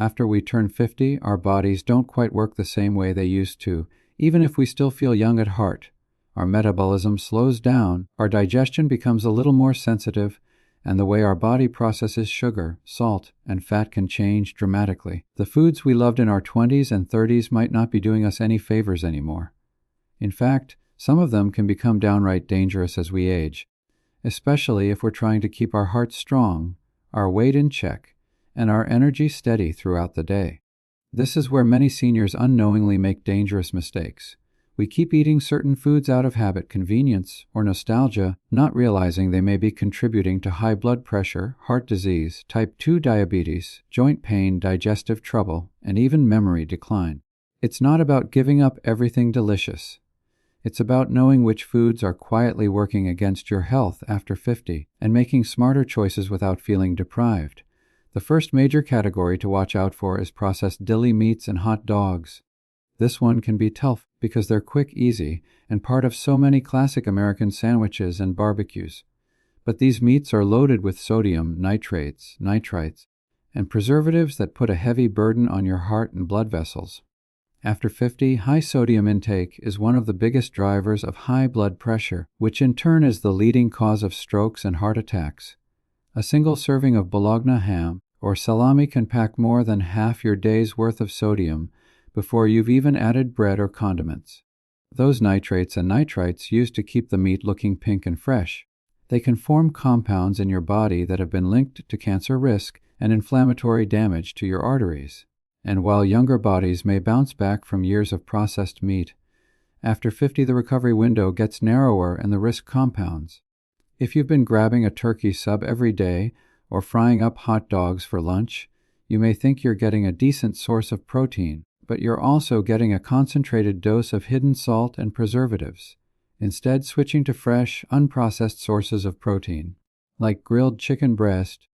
After we turn 50, our bodies don't quite work the same way they used to, even if we still feel young at heart. Our metabolism slows down, our digestion becomes a little more sensitive, and the way our body processes sugar, salt, and fat can change dramatically. The foods we loved in our 20s and 30s might not be doing us any favors anymore. In fact, some of them can become downright dangerous as we age, especially if we're trying to keep our heart strong, our weight in check, and our energy steady throughout the day. This is where many seniors unknowingly make dangerous mistakes. We keep eating certain foods out of habit, convenience, or nostalgia, not realizing they may be contributing to high blood pressure, heart disease, type 2 diabetes, joint pain, digestive trouble, and even memory decline. It's not about giving up everything delicious. It's about knowing which foods are quietly working against your health after 50 and making smarter choices without feeling deprived. The first major category to watch out for is processed deli meats and hot dogs. This one can be tough because they're quick, easy, and part of so many classic American sandwiches and barbecues. But these meats are loaded with sodium, nitrates, nitrites, and preservatives that put a heavy burden on your heart and blood vessels. After 50, high sodium intake is one of the biggest drivers of high blood pressure, which in turn is the leading cause of strokes and heart attacks. A single serving of Bologna ham or salami can pack more than half your day's worth of sodium before you've even added bread or condiments. Those nitrates and nitrites used to keep the meat looking pink and fresh. They can form compounds in your body that have been linked to cancer risk and inflammatory damage to your arteries. And while younger bodies may bounce back from years of processed meat, after 50 the recovery window gets narrower and the risk compounds. If you've been grabbing a turkey sub every day or frying up hot dogs for lunch, you may think you're getting a decent source of protein, but you're also getting a concentrated dose of hidden salt and preservatives. Instead, switching to fresh, unprocessed sources of protein, like grilled chicken breast,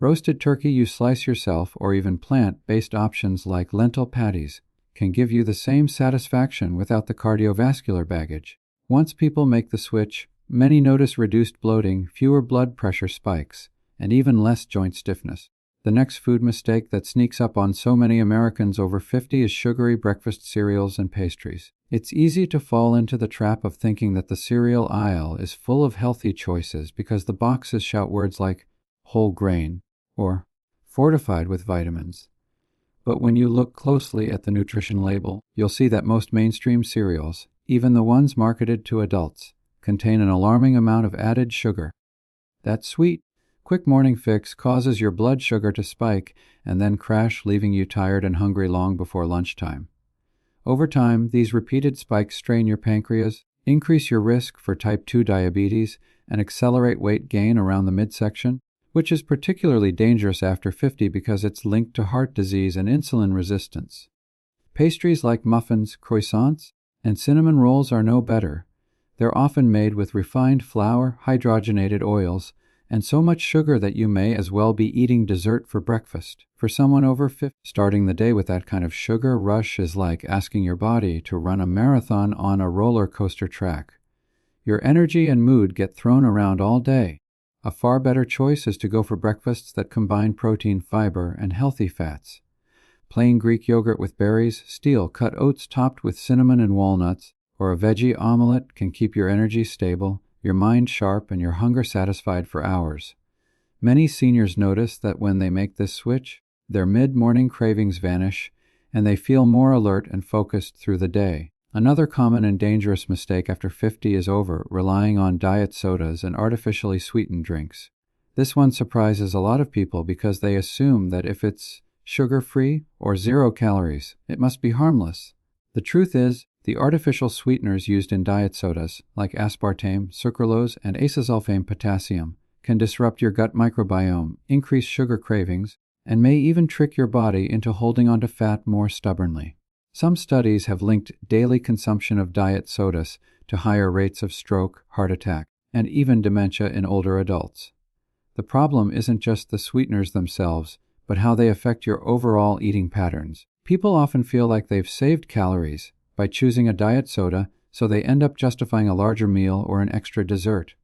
roasted turkey you slice yourself, or even plant-based options like lentil patties, can give you the same satisfaction without the cardiovascular baggage. Once people make the switch, many notice reduced bloating, fewer blood pressure spikes, and even less joint stiffness. The next food mistake that sneaks up on so many Americans over 50 is sugary breakfast cereals and pastries. It's easy to fall into the trap of thinking that the cereal aisle is full of healthy choices because the boxes shout words like whole grain or fortified with vitamins. But when you look closely at the nutrition label, you'll see that most mainstream cereals, even the ones marketed to adults, contain an alarming amount of added sugar. That sweet, quick morning fix causes your blood sugar to spike and then crash, leaving you tired and hungry long before lunchtime. Over time, these repeated spikes strain your pancreas, increase your risk for type 2 diabetes, and accelerate weight gain around the midsection, which is particularly dangerous after 50 because it's linked to heart disease and insulin resistance. Pastries like muffins, croissants, and cinnamon rolls are no better. They're often made with refined flour, hydrogenated oils, and so much sugar that you may as well be eating dessert for breakfast. For someone over 50, starting the day with that kind of sugar rush is like asking your body to run a marathon on a roller coaster track. Your energy and mood get thrown around all day. A far better choice is to go for breakfasts that combine protein, fiber, and healthy fats. Plain Greek yogurt with berries, steel-cut oats topped with cinnamon and walnuts, or a veggie omelette can keep your energy stable, your mind sharp, and your hunger satisfied for hours. Many seniors notice that when they make this switch, their mid-morning cravings vanish, and they feel more alert and focused through the day. Another common and dangerous mistake after 50 is relying on diet sodas and artificially sweetened drinks. This one surprises a lot of people because they assume that if it's sugar-free or 0 calories, it must be harmless. The truth is, the artificial sweeteners used in diet sodas, like aspartame, sucralose, and acesulfame potassium, can disrupt your gut microbiome, increase sugar cravings, and may even trick your body into holding onto fat more stubbornly. Some studies have linked daily consumption of diet sodas to higher rates of stroke, heart attack, and even dementia in older adults. The problem isn't just the sweeteners themselves, but how they affect your overall eating patterns. People often feel like they've saved calories by choosing a diet soda, so they end up justifying a larger meal or an extra dessert.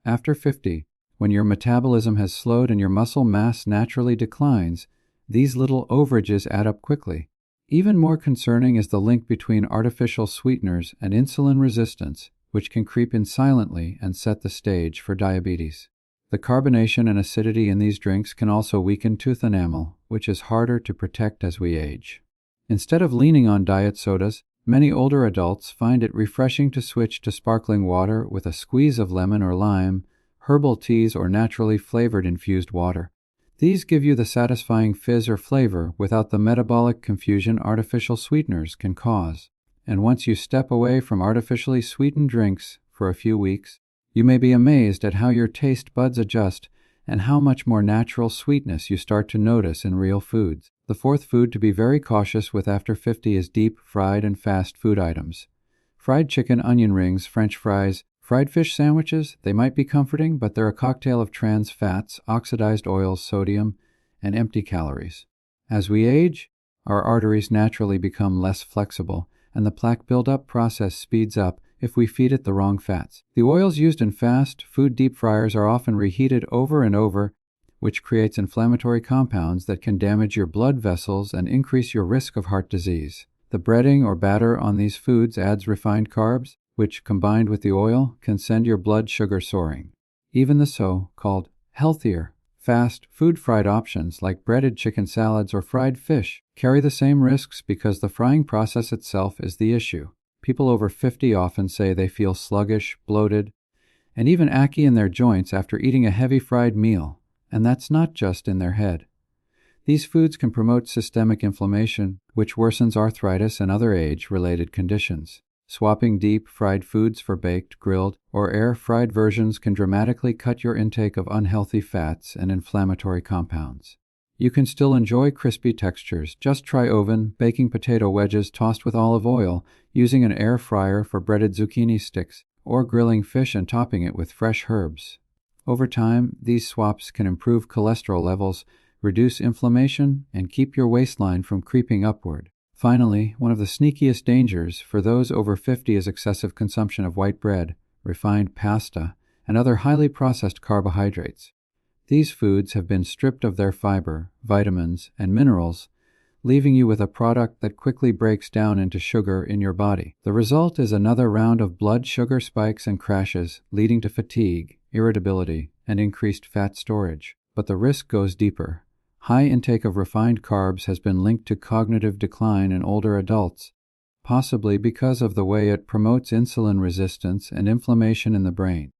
After 50, when your metabolism has slowed and your muscle mass naturally declines, These little overages add up quickly. Even more concerning is the link between artificial sweeteners and insulin resistance, which can creep in silently and set the stage for diabetes. The carbonation and acidity in these drinks can also weaken tooth enamel, which is harder to protect as we age. Instead of leaning on diet sodas, many older adults find it refreshing to switch to sparkling water with a squeeze of lemon or lime, herbal teas, or naturally flavored infused water. These give you the satisfying fizz or flavor without the metabolic confusion artificial sweeteners can cause. And once you step away from artificially sweetened drinks for a few weeks, you may be amazed at how your taste buds adjust and how much more natural sweetness you start to notice in real foods. The fourth food to be very cautious with after 50 is deep, fried, and fast food items. Fried chicken, onion rings, French fries, fried fish sandwiches, they might be comforting, but they're a cocktail of trans fats, oxidized oils, sodium, and empty calories. As we age, our arteries naturally become less flexible, and the plaque buildup process speeds up if we feed it the wrong fats. The oils used in fast food deep fryers are often reheated over and over, which creates inflammatory compounds that can damage your blood vessels and increase your risk of heart disease. The breading or batter on these foods adds refined carbs, which, combined with the oil, can send your blood sugar soaring. Even the so-called healthier fast food fried options like breaded chicken salads or fried fish carry the same risks because the frying process itself is the issue. People over 50 often say they feel sluggish, bloated, and even achy in their joints after eating a heavy fried meal, and that's not just in their head. These foods can promote systemic inflammation, which worsens arthritis and other age-related conditions. Swapping deep fried foods for baked, grilled, or air-fried versions can dramatically cut your intake of unhealthy fats and inflammatory compounds. You can still enjoy crispy textures. Just try oven baking potato wedges tossed with olive oil, using an air fryer for breaded zucchini sticks, or grilling fish and topping it with fresh herbs. Over time, these swaps can improve cholesterol levels, reduce inflammation, and keep your waistline from creeping upward. Finally, one of the sneakiest dangers for those over 50 is excessive consumption of white bread, refined pasta, and other highly processed carbohydrates. These foods have been stripped of their fiber, vitamins, and minerals, leaving you with a product that quickly breaks down into sugar in your body. The result is another round of blood sugar spikes and crashes, leading to fatigue, irritability, and increased fat storage. But the risk goes deeper. High intake of refined carbs has been linked to cognitive decline in older adults, possibly because of the way it promotes insulin resistance and inflammation in the brain.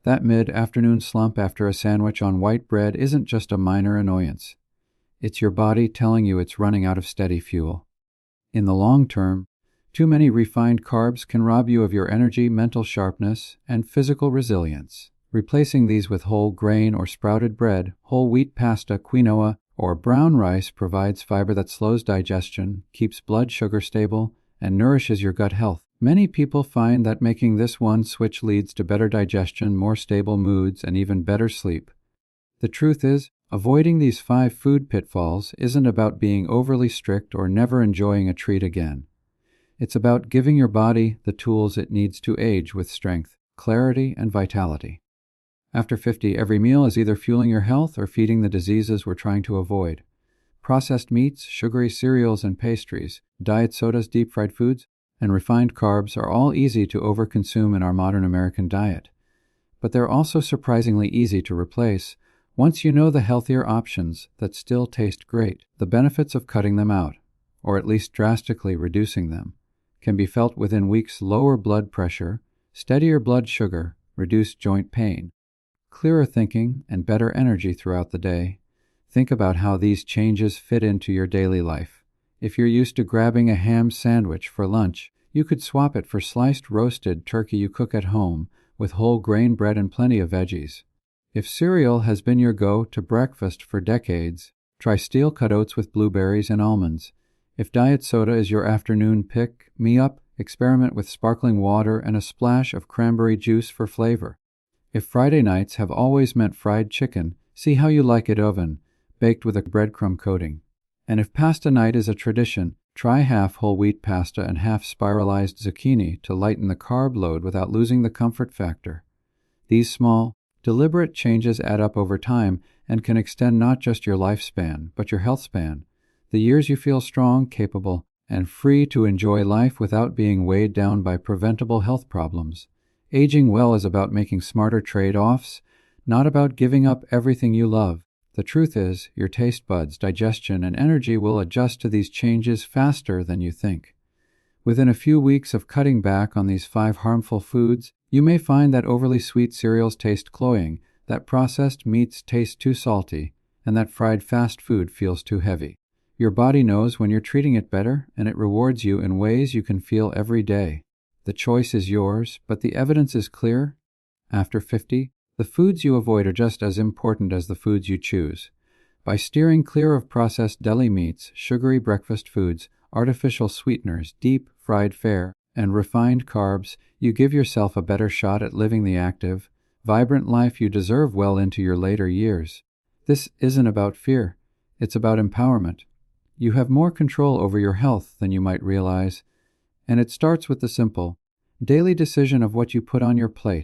That mid-afternoon slump after a sandwich on white bread isn't just a minor annoyance. It's your body telling you it's running out of steady fuel. In the long term, too many refined carbs can rob you of your energy, mental sharpness, and physical resilience. Replacing these with whole grain or sprouted bread, whole wheat pasta, quinoa, or brown rice provides fiber that slows digestion, keeps blood sugar stable, and nourishes your gut health. Many people find that making this one switch leads to better digestion, more stable moods, and even better sleep. The truth is, avoiding these 5 food pitfalls isn't about being overly strict or never enjoying a treat again. It's about giving your body the tools it needs to age with strength, clarity, and vitality. After 50, every meal is either fueling your health or feeding the diseases we're trying to avoid. Processed meats, sugary cereals and pastries, diet sodas, deep-fried foods, and refined carbs are all easy to overconsume in our modern American diet. But they're also surprisingly easy to replace once you know the healthier options that still taste great. The benefits of cutting them out, or at least drastically reducing them, can be felt within weeks: lower blood pressure, steadier blood sugar, reduced joint pain, clearer thinking, and better energy throughout the day. Think about how these changes fit into your daily life. If you're used to grabbing a ham sandwich for lunch, you could swap it for sliced roasted turkey you cook at home with whole grain bread and plenty of veggies. If cereal has been your go-to breakfast for decades, try steel-cut oats with blueberries and almonds. If diet soda is your afternoon pick-me-up, experiment with sparkling water and a splash of cranberry juice for flavor. If Friday nights have always meant fried chicken, see how you like it oven, baked with a breadcrumb coating. And if pasta night is a tradition, try half whole wheat pasta and half spiralized zucchini to lighten the carb load without losing the comfort factor. These small, deliberate changes add up over time and can extend not just your lifespan, but your health span, the years you feel strong, capable, and free to enjoy life without being weighed down by preventable health problems. Aging well is about making smarter trade-offs, not about giving up everything you love. The truth is, your taste buds, digestion, and energy will adjust to these changes faster than you think. Within a few weeks of cutting back on these 5 harmful foods, you may find that overly sweet cereals taste cloying, that processed meats taste too salty, and that fried fast food feels too heavy. Your body knows when you're treating it better, and it rewards you in ways you can feel every day. The choice is yours, but the evidence is clear. After 50, the foods you avoid are just as important as the foods you choose. By steering clear of processed deli meats, sugary breakfast foods, artificial sweeteners, deep fried fare, and refined carbs, you give yourself a better shot at living the active, vibrant life you deserve well into your later years. This isn't about fear. It's about empowerment. You have more control over your health than you might realize, and it starts with the simple, daily decision of what you put on your plate.